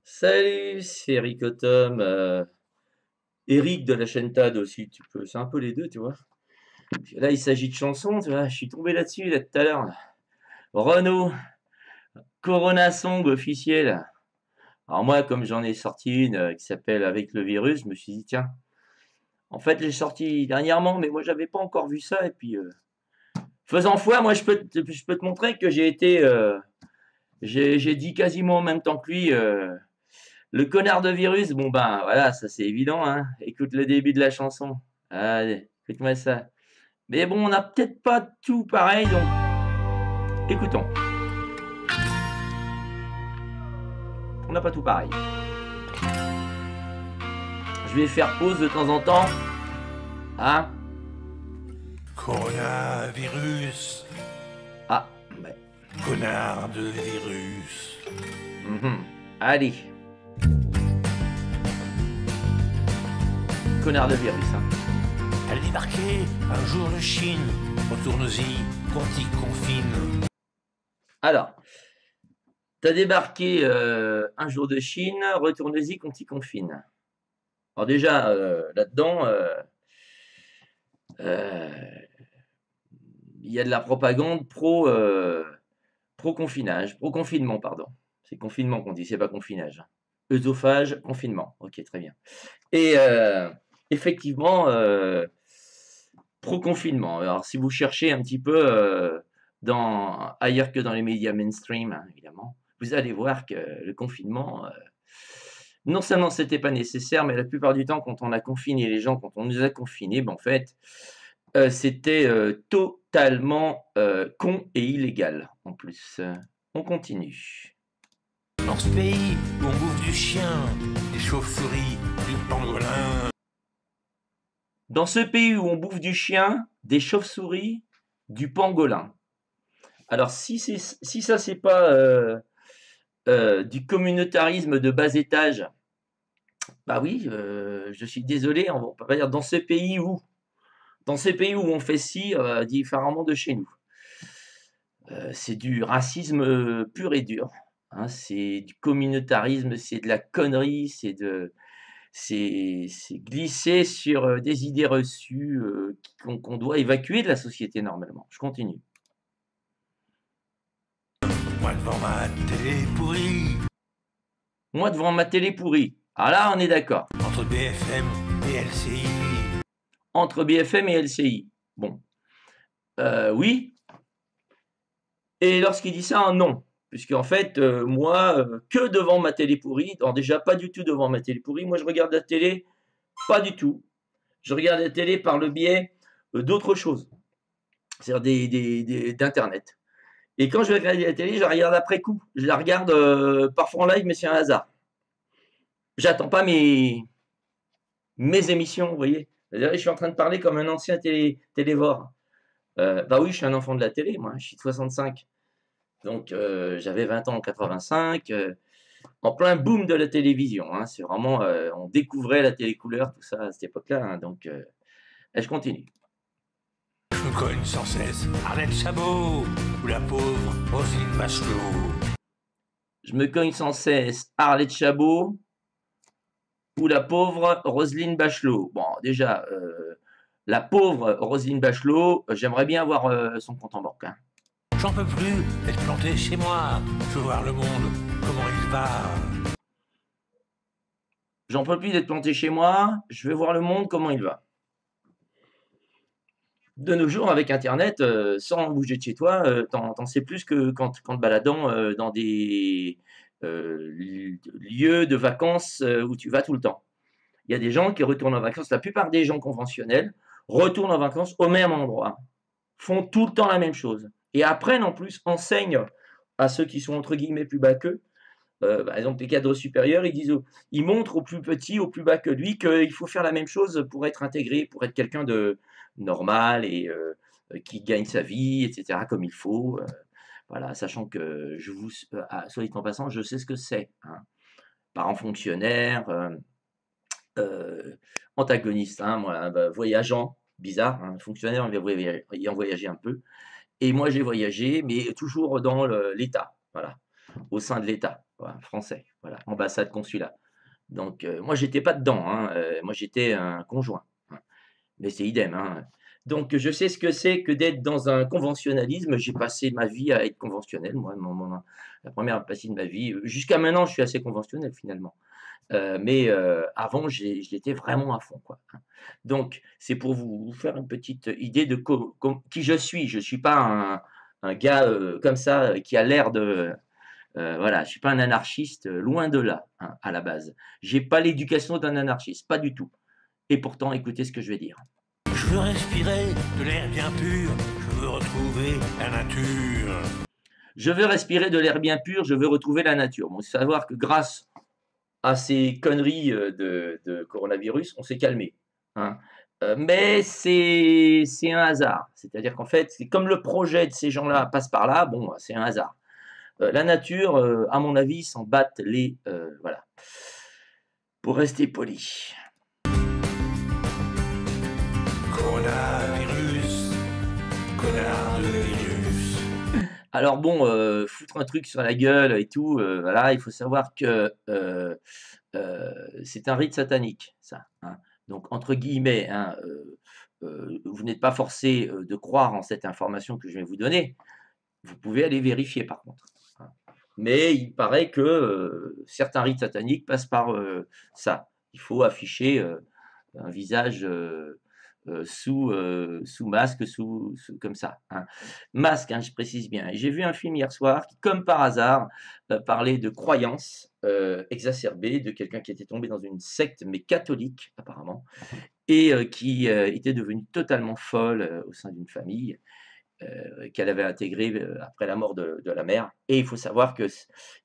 Salut, c'est Eric Autumn. Eric de la chaîne TAD aussi, tu peux. C'est un peu les deux, tu vois. Là, il s'agit de chansons, tu vois. Je suis tombé là-dessus, là, tout à l'heure. Là. Renaud, Corona Song officiel. Alors moi, comme j'en ai sorti une qui s'appelle Avec le virus, je me suis dit, tiens, en fait, j'ai sorti dernièrement, mais moi, j'avais pas encore vu ça. Et puis, faisant foi, moi, je peux te montrer que j'ai dit quasiment en même temps que lui. Le connard de virus, bon ben voilà, ça c'est évident, hein. Écoute le début de la chanson. Allez, écoute-moi ça. Mais bon, on n'a peut-être pas tout pareil, donc écoutons. On n'a pas tout pareil. Je vais faire pause de temps en temps. Hein? Coronavirus, Ah, ouais. connard de virus. Allez. Connard de virus, hein. Elle débarquait un jour de Chine. Retourne-y, qu'on t'y confine. Alors, t'as débarqué un jour de Chine, retourne-y qu'on t'y confine. Alors déjà, là-dedans, il y a de la propagande pro-confinage, pro-confinement, pardon. C'est confinement qu'on dit, c'est pas confinage. Œsophage, confinement. Ok, très bien. Et effectivement, pro-confinement. Alors, si vous cherchez un petit peu ailleurs que dans les médias mainstream, hein, évidemment, vous allez voir que le confinement, non seulement c'était pas nécessaire, mais la plupart du temps, quand on a confiné les gens, quand on nous a confinés, ben, en fait, c'était totalement con et illégal en plus. On continue. Dans ce pays où on bouffe du chien, des chauves-souris, du pangolin. Dans ce pays où on bouffe du chien, des chauves-souris, du pangolin. Alors si ça c'est pas du communautarisme de bas étage, bah oui, je suis désolé, on peut pas dire dans ces pays où on fait ci différemment de chez nous. C'est du racisme pur et dur. Hein, c'est du communautarisme, c'est de la connerie, c'est glisser sur des idées reçues qu'on doit évacuer de la société normalement. Je continue. Moi devant ma télé pourrie. Moi devant ma télé pourrie. Ah là, on est d'accord. Entre BFM et LCI. Entre BFM et LCI. Bon. Oui. Et lorsqu'il dit ça, non. Puisqu'en fait, moi, que devant ma télé pourrie, alors déjà pas du tout devant ma télé pourrie, moi je regarde la télé, pas du tout. Je regarde la télé par le biais d'autres choses, c'est-à-dire d'Internet. Et quand je vais regarder la télé, je la regarde après coup. Je la regarde parfois en live, mais c'est un hasard. J'attends pas mes émissions, vous voyez. Je suis en train de parler comme un ancien télévore. Bah oui, je suis un enfant de la télé, moi, je suis de 65. Donc j'avais 20 ans en 85, en plein boom de la télévision. Hein. C'est vraiment, on découvrait la télécouleur, tout ça à cette époque-là. Hein. Donc, je continue. Je me cogne sans cesse Arlette Chabot ou la pauvre Roselyne Bachelot. Je me cogne sans cesse Arlette Chabot ou la pauvre Roselyne Bachelot. Bon, déjà, la pauvre Roselyne Bachelot, j'aimerais bien avoir son compte en banque. Hein. J'en peux plus d'être planté chez moi. Je veux voir le monde, comment il va. J'en peux plus d'être planté chez moi, je vais voir le monde, comment il va. De nos jours, avec Internet, sans bouger de chez toi, t'en sais plus que quand te baladant dans des lieux de vacances où tu vas tout le temps. Il y a des gens qui retournent en vacances, la plupart des gens conventionnels retournent en vacances au même endroit, font tout le temps la même chose, et apprennent en plus, enseignent à ceux qui sont entre guillemets plus bas qu'eux. Par exemple, les cadres supérieurs, ils montrent aux plus petits, aux plus bas que lui, qu'il faut faire la même chose pour être intégré, pour être quelqu'un de normal et qui gagne sa vie, etc., comme il faut. Voilà, sachant que soit dit en passant, je sais ce que c'est. Hein. Parents fonctionnaires, antagoniste, hein, moi, voyageant, bizarre, hein, fonctionnaire ayant voyagé un peu. Et moi, j'ai voyagé, mais toujours dans l'État, voilà, au sein de l'État, voilà, français. voilà, ambassade, consulat. Donc, moi, j'étais pas dedans, hein, moi, j'étais un conjoint, hein, mais c'est idem, hein. Donc, je sais ce que c'est que d'être dans un conventionnalisme. J'ai passé ma vie à être conventionnel, moi, la première partie de ma vie. Jusqu'à maintenant, je suis assez conventionnel, finalement. Mais avant, je l'étais vraiment à fond, quoi, hein. Donc, c'est pour vous faire une petite idée de qui je suis. Je ne suis pas un gars comme ça qui a l'air de. Voilà, je ne suis pas un anarchiste, loin de là, hein, à la base. J'ai pas l'éducation d'un anarchiste, pas du tout. Et pourtant, écoutez ce que je vais dire. Je veux respirer de l'air bien pur, je veux retrouver la nature. Je veux respirer de l'air bien pur, je veux retrouver la nature. Bon, il faut savoir que grâce à ces conneries de coronavirus, on s'est calmé, hein. Mais c'est un hasard. C'est-à-dire qu'en fait, c'est comme le projet de ces gens-là passe par là, bon, c'est un hasard. La nature, à mon avis, s'en battent les voilà. Pour rester poli. Coronavirus, connard de virus. Alors bon, foutre un truc sur la gueule et tout, voilà, il faut savoir que c'est un rite satanique, ça, hein. Donc entre guillemets, hein, vous n'êtes pas forcé de croire en cette information que je vais vous donner. Vous pouvez aller vérifier par contre, hein. Mais il paraît que certains rites sataniques passent par ça. Il faut afficher un visage sous masque, comme ça, hein. Masque, hein, je précise bien. Et j'ai vu un film hier soir qui, comme par hasard, parlait de croyances exacerbées de quelqu'un qui était tombé dans une secte, mais catholique apparemment, et qui était devenue totalement folle au sein d'une famille qu'elle avait intégrée après la mort de la mère. Et il faut savoir que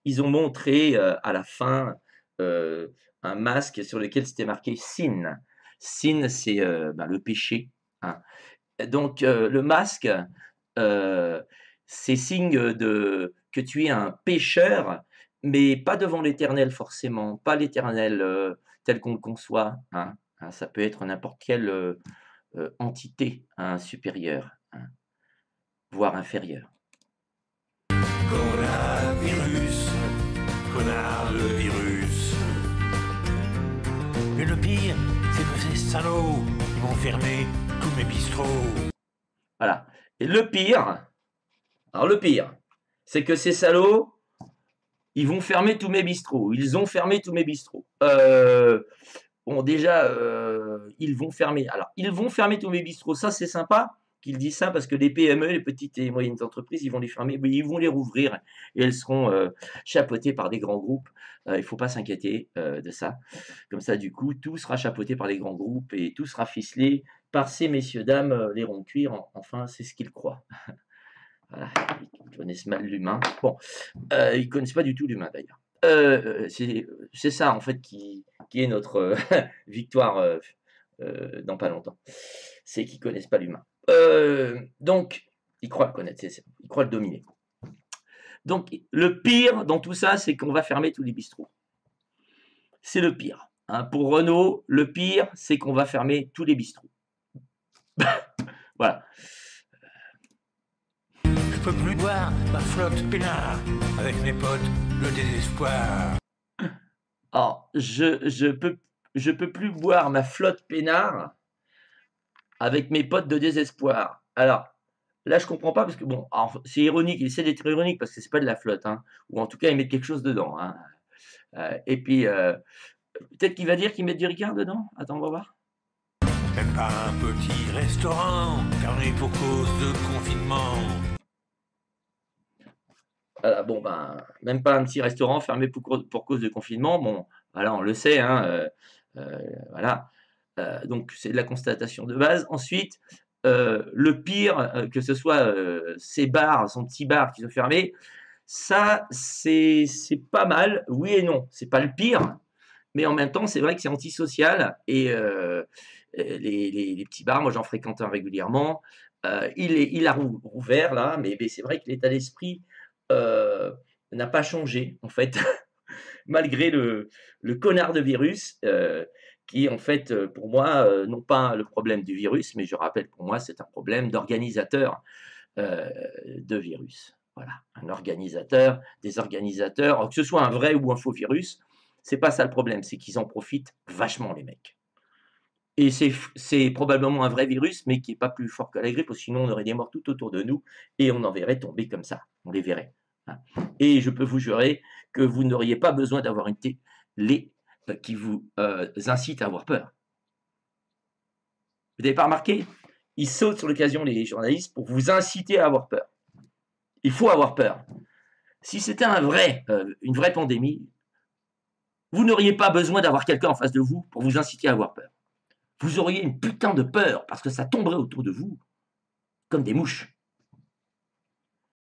ils ont montré à la fin un masque sur lequel c'était marqué sin. Sin, c'est le péché, hein. Donc le masque, c'est signe que tu es un pécheur, mais pas devant l'Éternel forcément, pas l'Éternel tel qu'on le conçoit, hein. Hein, ça peut être n'importe quelle entité, hein, supérieure, hein, voire inférieure. Coronavirus, connard de virus. Mais le pire, c'est que ces salauds, ils vont fermer tous mes bistrots. Voilà. Et le pire, c'est que ces salauds, ils vont fermer tous mes bistrots. Ils ont fermé tous mes bistrots. Bon, déjà, ils vont fermer. Alors, ils vont fermer tous mes bistrots. Ça, c'est sympa qu'ils disent ça parce que les PME, les petites et moyennes entreprises, ils vont les fermer, mais ils vont les rouvrir et elles seront chapeautées par des grands groupes. Il ne faut pas s'inquiéter de ça. Comme ça, du coup, tout sera chapeauté par les grands groupes et tout sera ficelé par ces messieurs, dames, les ronds de cuir. Enfin, c'est ce qu'ils croient. Voilà, ils connaissent mal l'humain. Bon, ils ne connaissent pas du tout l'humain d'ailleurs. C'est ça en fait qui est notre victoire dans pas longtemps. C'est qu'ils ne connaissent pas l'humain. Donc, ils croient le connaître, ils croient le dominer. Donc, le pire dans tout ça, c'est qu'on va fermer tous les bistrots. C'est le pire, hein. Pour Renault, le pire, c'est qu'on va fermer tous les bistrots. Voilà. Je peux plus boire ma flotte peinard avec mes potes le désespoir. Alors, je peux plus boire ma flotte peinard avec mes potes de désespoir. Alors, là, je comprends pas parce que bon, c'est ironique, il essaie d'être ironique parce que c'est pas de la flotte, hein, ou en tout cas, ils mettent quelque chose dedans, hein. Et puis, peut-être qu'il va dire qu'ils mettent du Ricard dedans. Attends, on va voir. Même pas un petit restaurant fermé pour cause de confinement. Voilà, bon, ben, même pas un petit restaurant fermé pour cause de confinement. Bon, voilà, on le sait, hein, voilà. Donc, c'est de la constatation de base. Ensuite, le pire, que ce soit ces bars, son petit bar qui sont fermés, ça, c'est pas mal. Oui et non, c'est pas le pire, mais en même temps, c'est vrai que c'est antisocial. Et les petits bars, moi, j'en fréquente un régulièrement. Il a rouvert là, mais c'est vrai que l'état d'esprit n'a pas changé, en fait, malgré le connard de virus, qui, en fait, pour moi, non pas le problème du virus, mais je rappelle, pour moi, c'est un problème d'organisateur de virus. Voilà, un organisateur, des organisateurs, que ce soit un vrai ou un faux virus, c'est pas ça le problème, c'est qu'ils en profitent vachement, les mecs. Et c'est probablement un vrai virus, mais qui n'est pas plus fort que la grippe, sinon on aurait des morts tout autour de nous et on en verrait tomber comme ça. On les verrait. Hein. Et je peux vous jurer que vous n'auriez pas besoin d'avoir une télé qui vous incite à avoir peur. Vous n'avez pas remarqué? Ils sautent sur l'occasion, les journalistes, pour vous inciter à avoir peur. Il faut avoir peur. Si c'était une vraie pandémie, vous n'auriez pas besoin d'avoir quelqu'un en face de vous pour vous inciter à avoir peur. Vous auriez une putain de peur parce que ça tomberait autour de vous comme des mouches.